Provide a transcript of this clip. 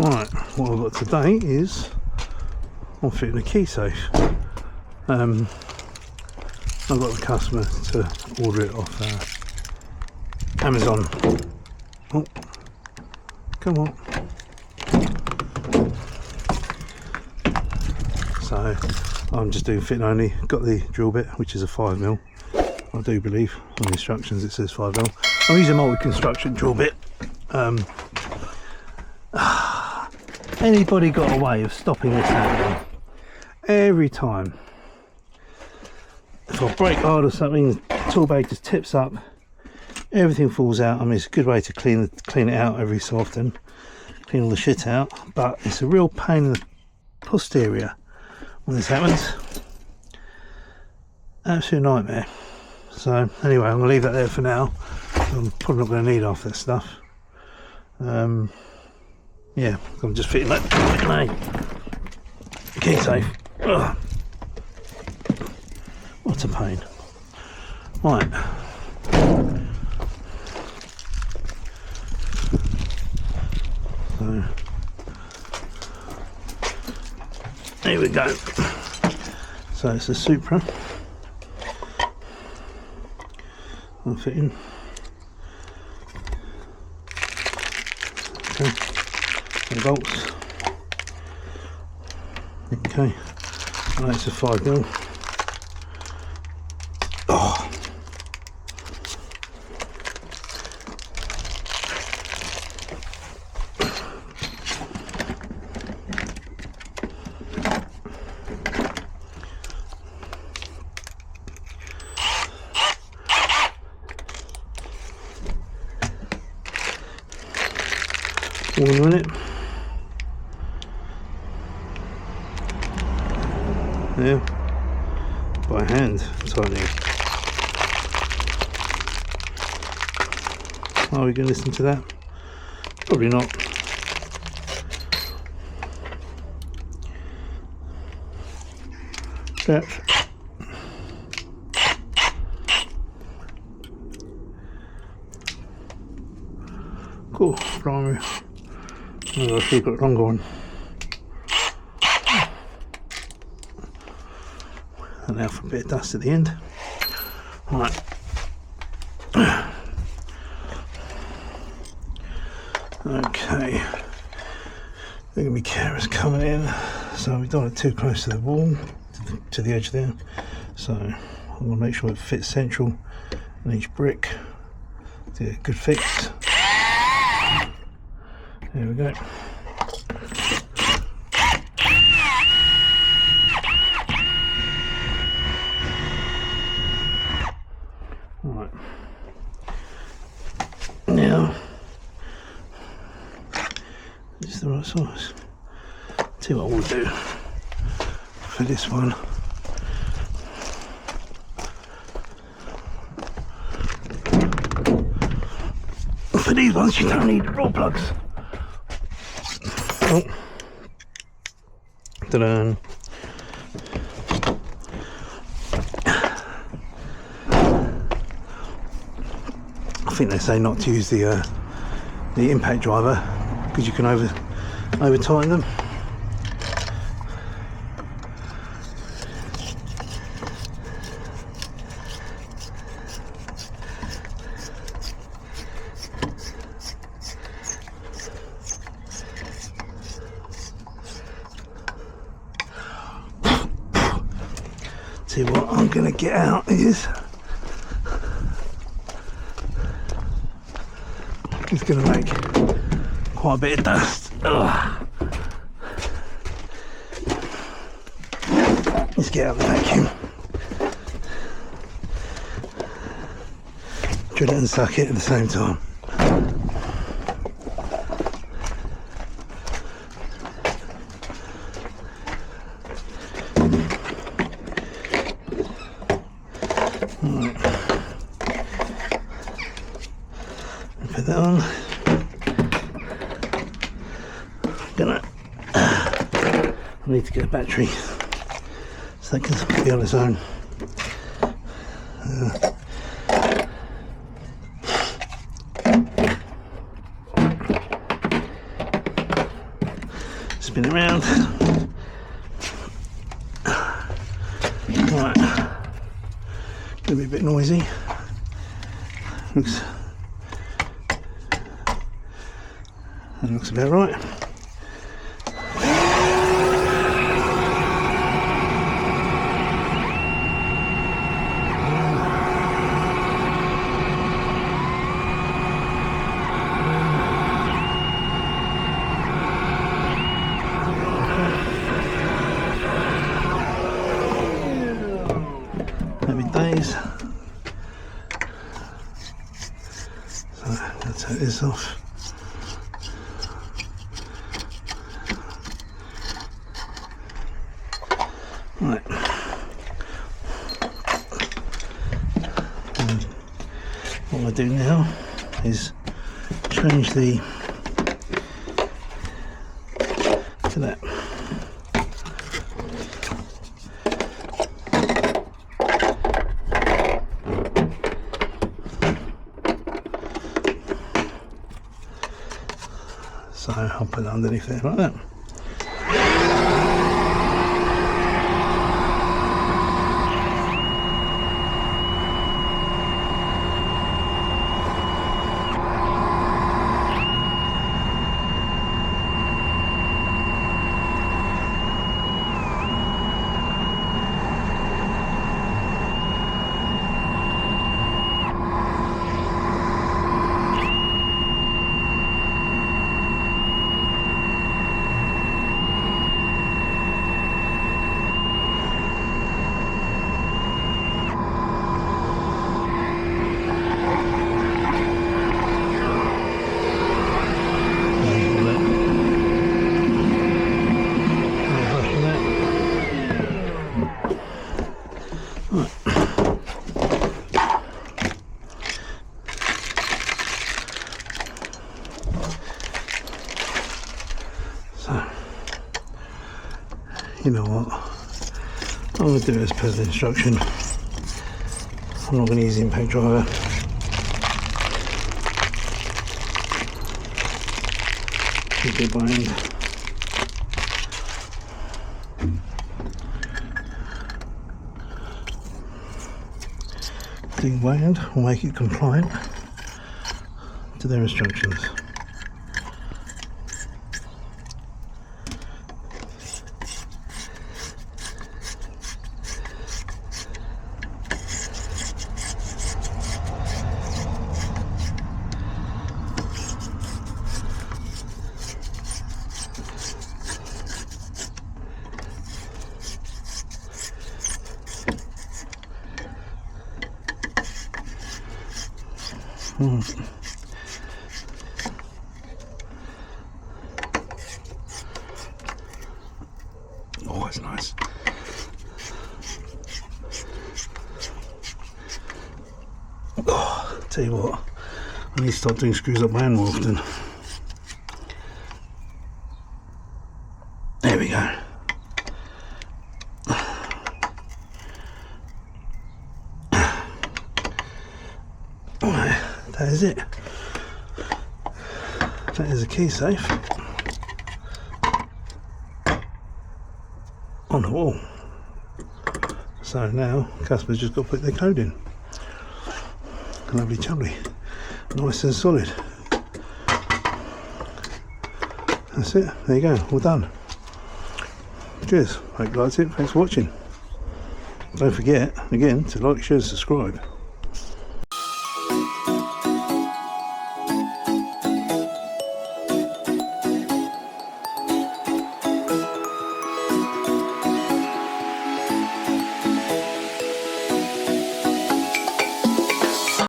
Right, what I've got today is I'm fitting a key safe. I've got the customer to order it off Amazon. Oh, come on. So I'm just doing fitting only. Got the drill bit, which is a 5mm. I do believe on the instructions it says 5mm. I'm using a multi-construction drill bit. Anybody got a way of stopping this happening? Every time. If I brake hard or something, the tool bag just tips up, everything falls out. I mean, it's a good way to clean it out every so often, clean all the shit out, but it's a real pain in the posterior when this happens. Absolute nightmare. So anyway, I'm going to leave that there for now. I'm probably not going to need half that stuff. Yeah, I'm just fitting that key safe. Ugh. What a pain. Right. So here we go. So it's a Supra. I'm fitting. Okay. And bolts. Okay. That's a 5mm. Oh. One minute. Yeah, by hand tightening. Are we going to listen to that? Probably not. That's cool. Primary. Oh, I've still got a longer one. And now for a bit of dust at the end. Right. Okay. They're going to be carers coming in, so we don't want it too close to the wall, to the edge there. So I want to make sure it fits central in each brick. Do a good fix. There we go. Right. Now, is this the right size? See what we'll do for this one. For these ones, you don't need raw plugs. Oh. Ta-da. I think they say not to use the impact driver because you can over tighten them. See, what I'm going to get out is it's going to make quite a bit of dust. Ugh. Let's get out the vacuum. Drill it and suck it at the same time. Right. Put that on. I need to get a battery so that can be on its own. spin it around. Right, gonna be a bit noisy. That looks about right. Happy days. So let's take this off. Right. And what I do now is change the to that. So I'll put it underneath there like that. You know what, I'm going to do it as per the instruction. I'm not going to use the impact driver. Keep it by hand. Doing by hand will make it compliant to their instructions. Oh, it's nice. Oh, tell you what, I need to start doing screws up my hand more often. There we go. Alright, that is it. That is a key safe on the wall. So now customers just got to put their code in. Lovely jubbly, nice and solid. That's it, there you go, all done. Cheers, hope you liked it, thanks for watching. Don't forget again to like, share, subscribe.